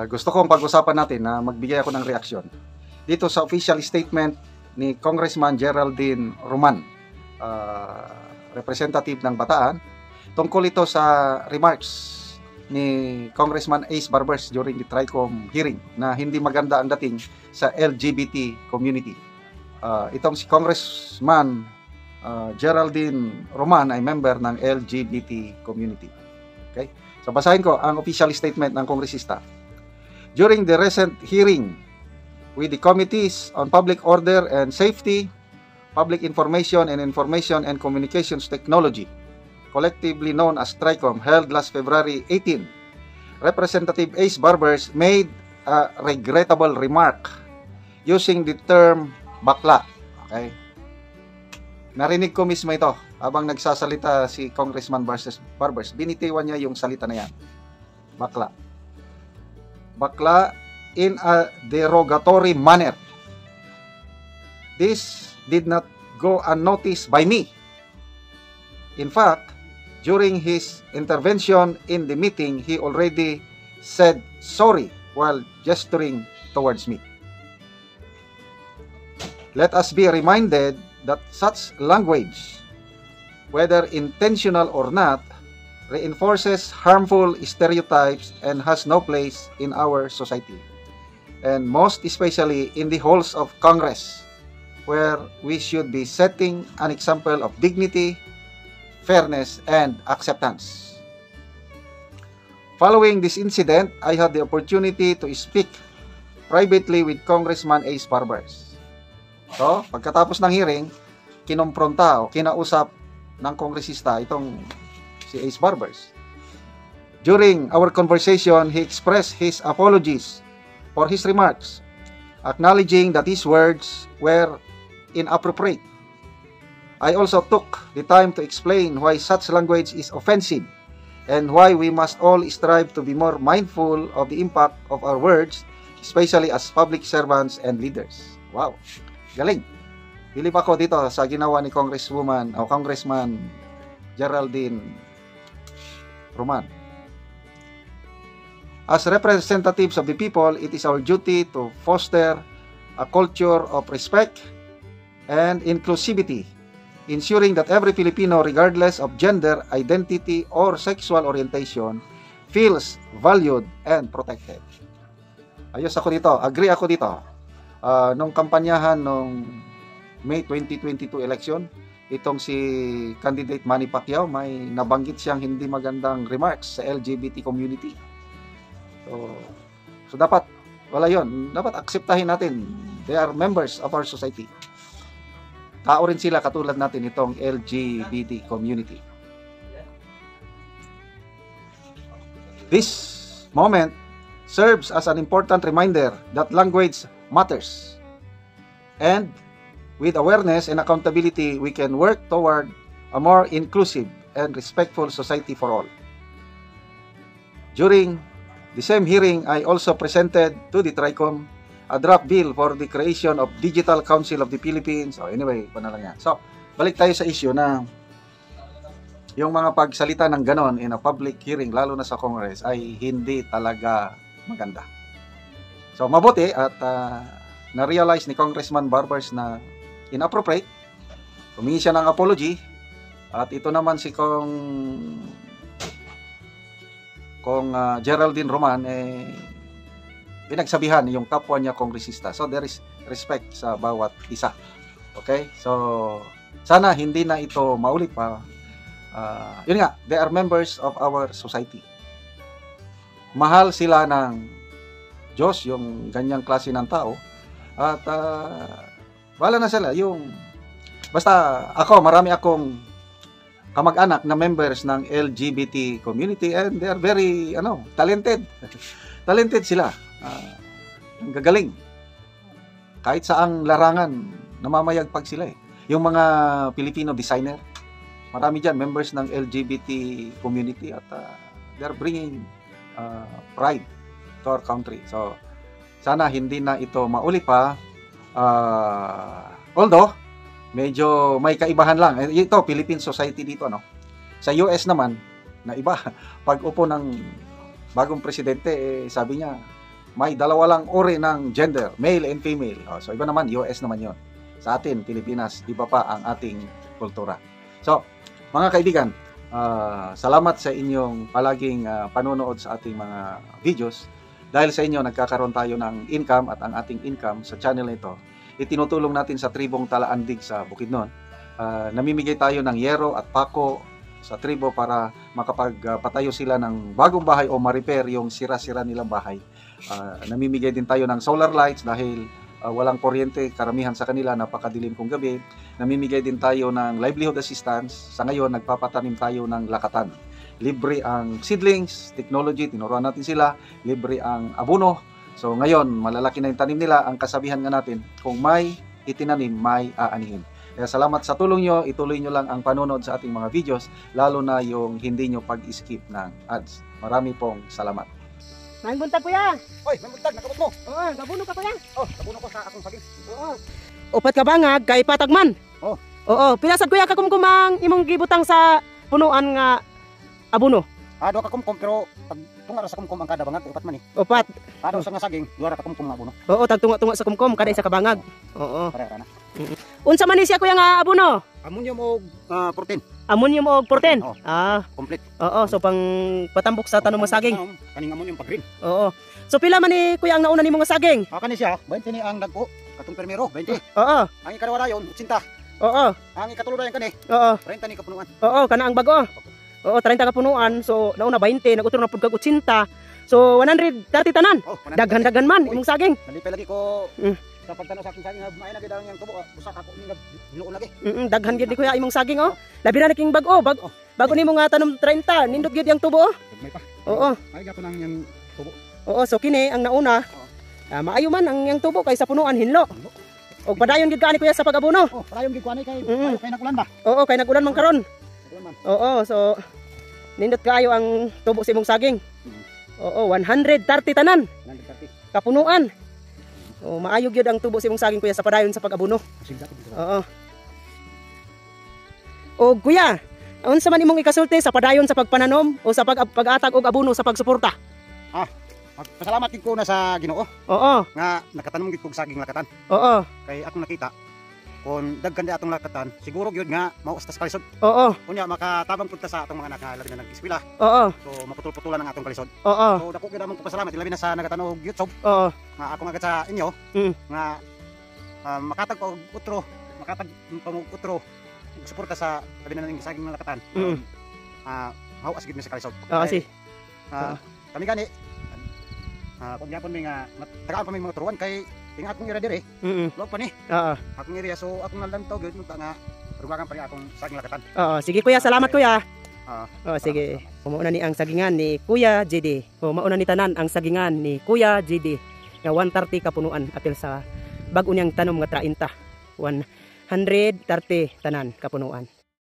Gusto kong pag-usapan natin na magbigay ako ng reaksyon dito sa official statement ni Congressman Geraldine Roman, representative ng Bataan, tungkol ito sa remarks ni Congressman Ace Barbers during the TRICOM hearing na hindi maganda ang dating sa LGBT community. Itong si Congressman Geraldine Roman ay member ng LGBT community. Okay? So basahin ko ang official statement ng kongresista. During the recent hearing with the Committees on Public Order and Safety, Public Information and Communications Technology, collectively known as TRICOM, held last February 18, Representative Ace Barbers made a regrettable remark using the term bakla. Okay? Narinig ko mismo ito habang nagsasalita si Congressman Barbers. Binitiwan niya yung salita na yan. Bakla. Bakla in a derogatory manner. This did not go unnoticed by me. In fact, during his intervention in the meeting, he already said sorry while gesturing towards me. Let us be reminded that such language, whether intentional or not, reinforces harmful stereotypes and has no place in our society, and most especially in the halls of Congress, where we should be setting an example of dignity, fairness, and acceptance. Following this incident, I had the opportunity to speak privately with Congressman Ace Barbers. So, pagkatapos ng hearing, kinompronta o kinausap ng kongresista itong si Ace Barbers. During our conversation, he expressed his apologies for his remarks, acknowledging that his words were inappropriate. I also took the time to explain why such language is offensive and why we must all strive to be more mindful of the impact of our words, especially as public servants and leaders. Wow, galing. Bilib ako dito sa ginawa ni Congressman Geraldine Roman. As representatives of the people, it is our duty to foster a culture of respect and inclusivity, ensuring that every Filipino, regardless of gender, identity, or sexual orientation, feels valued and protected. Ayos ako dito. Agree ako dito. Nung kampanyahan nung May 2022 election, itong si candidate Manny Pacquiao, may nabanggit siyang hindi magandang remarks sa LGBT community. So dapat, wala yon. Dapat akseptahin natin. They are members of our society. Tao rin sila katulad natin itong LGBT community. This moment serves as an important reminder that language matters. And with awareness and accountability, we can work toward a more inclusive and respectful society for all. During the same hearing, I also presented to the TRICOM a draft bill for the creation of Digital Council of the Philippines. Anyway, lang yan. So, balik tayo sa issue na yung mga pagsalita ng ganon in a public hearing, lalo na sa Congress, ay hindi talaga maganda. So, mabuti at na-realize ni Congressman Barbers na inappropriate. Humingi siya ng apology. At ito naman si Kong Geraldine Roman, pinagsabihan yung kapwa niya kongresista. So there is respect sa bawat isa. Okay? So sana hindi na ito maulit pa. Yun nga, they are members of our society. Mahal sila ng Diyos, yung ganyang klase ng tao. At wala na sila. Basta ako, marami akong kamag-anak na members ng LGBT community and they are very talented. Talented sila. Ang gagaling. Kahit saang larangan, namamayagpag sila eh. Yung mga Filipino designer, marami dyan, members ng LGBT community at they're bringing pride to our country. So, sana hindi na ito maulit pa. Although, medyo may kaibahan lang. Ito, Philippine Society dito, no? Sa US naman, na iba. Pag upo ng bagong presidente, sabi niya, may dalawa lang uri ng gender, male and female. So iba naman, US naman yon. Sa atin, Pilipinas, iba pa ang ating kultura. So, mga kaibigan, salamat sa inyong palaging panonood sa ating mga videos. Dahil sa inyo, nagkakaroon tayo ng income at ang ating income sa channel nito, itinutulong natin sa tribong Talaandig sa Bukidnon. Namimigay tayo ng yero at pako sa tribo para makapagpatayo sila ng bagong bahay o ma-repair yung sira-sira nilang bahay. Namimigay din tayo ng solar lights dahil walang kuryente, karamihan sa kanila, napakadilim kung gabi. Namimigay din tayo ng livelihood assistance. Sa ngayon, nagpapatanim tayo ng lakatan. Libre ang seedlings, technology, tinuruan natin sila. Libre ang abono. So ngayon, malalaki na yung tanim nila. Ang kasabihan nga natin, kung may itinanim, may aanihin. Kaya salamat sa tulong nyo. Ituloy nyo lang ang panonood sa ating mga videos, lalo na yung hindi nyo pag-skip ng ads. Marami pong salamat. Maing buntag kuya. Oy, may buntag, nakabot mo. Oo, gabuno ka kuya. Oh, nabuno ko sa akong saging. Oo. Upat ka bangag kay patagman. Oh. Oo, pinasad kuya kakumkumang imong gibutang sa punuan nga abono. Do ka kumkum pero pag tunga ra sa kumkum ang kada bangag upat man eh. Upat. Kada sa nga saging, duha ra ka kumkum nga abono. Oo, tagtunga-tunga sa kumkum kada isa ka bangag. Oo. Pare ra na. Unsa man ni siya kuya nga abono? Ammonium og protein, Ammonium og porten. Oo. complete. Oo, so pang patambok sa tanong mga saging. Kaning ammonium pag green. Oo. So pila man ni kuya ang nauna nimo nga saging? Kani siya, 20 ni ang dagko, katong primero, 20. Oo. Ang ikadua dayon 80. Oo. Ang ikatulo dayon kani, Oo. 30 ni kapunuan. Oo, kana ang bago. Oo, 30 ka punuan. So nauna 20, nagutro na pud kag 80. So 130 tanan. Oh, Daghan-daghan man imong saging. Nalipay lagi ko sa pagtanaw sa aking saging, may na gid ang yang tubo, usa ka ko ni hinuon lagi. Daghan gyud ni kuya imong saging oh. Labi na king bag-o, bago nimo nga tanom 30, nindot gyud yang tubo oh. May pa. Oo. Ay gapo nang yang tubo. Oo, so kini ang nauna. Maayo man ang yang tubo kay sa punuan hinlo. Og padayon gyud kaani kuya sa pag-abono. Oh, parayong gid kuani kay kay nakulan ba? Oo, kay nag-ulan man karon. Nakulan man. Oo, so nindot kaayo ang tubo sa imong saging. Oo, 130 tanan 130. kapunuan. Oo, maayo gyud ang tubo sa imong saging kuya sa padayon sa pag-abono. Oo. O kuya, unsa man imong ikasulti sa padayon sa pagpananom o sa pag-atag og abono sa pagsuporta? Pasalamat gid ko na sa Ginoo Oo. nga nakatanom gid kog saging lakatan. Oo. Kay akong nakita kung daghan di atong lakatan, siguro gyud nga maus ta sa kalisod. Oo. Unya makatabang pud ta sa atong mga anak nga labi na nag-eskwela. Oo. So maputol-putulan ang atong kalisod. Oo. So dako gyud among pasalamat labi na sa nagatanog YouTube Oo. nga akong agad sa inyo nga makatag og utro, makatag pamug utro suporta sa labi na ning saging nga lakatan. Maus gid mi sa kalisod. Oo, si. Kami gani kung yapon mi nga tagaan pa mi mga turuan kay ing akong ira dire log pa ni Oo. akong area so akong nalantaw gyud munta nga rugagan pa ni akong saging lakatan. Oo, sige kuya, salamat kuya. Ah, sige. Mauna ni ang sagingan ni Kuya JD. O mauna ni tanan ang sagingan ni Kuya JD. Nga 130 kapunuan apil sa bag-o niyang tanom nga 30. 130 tanan kapunuan.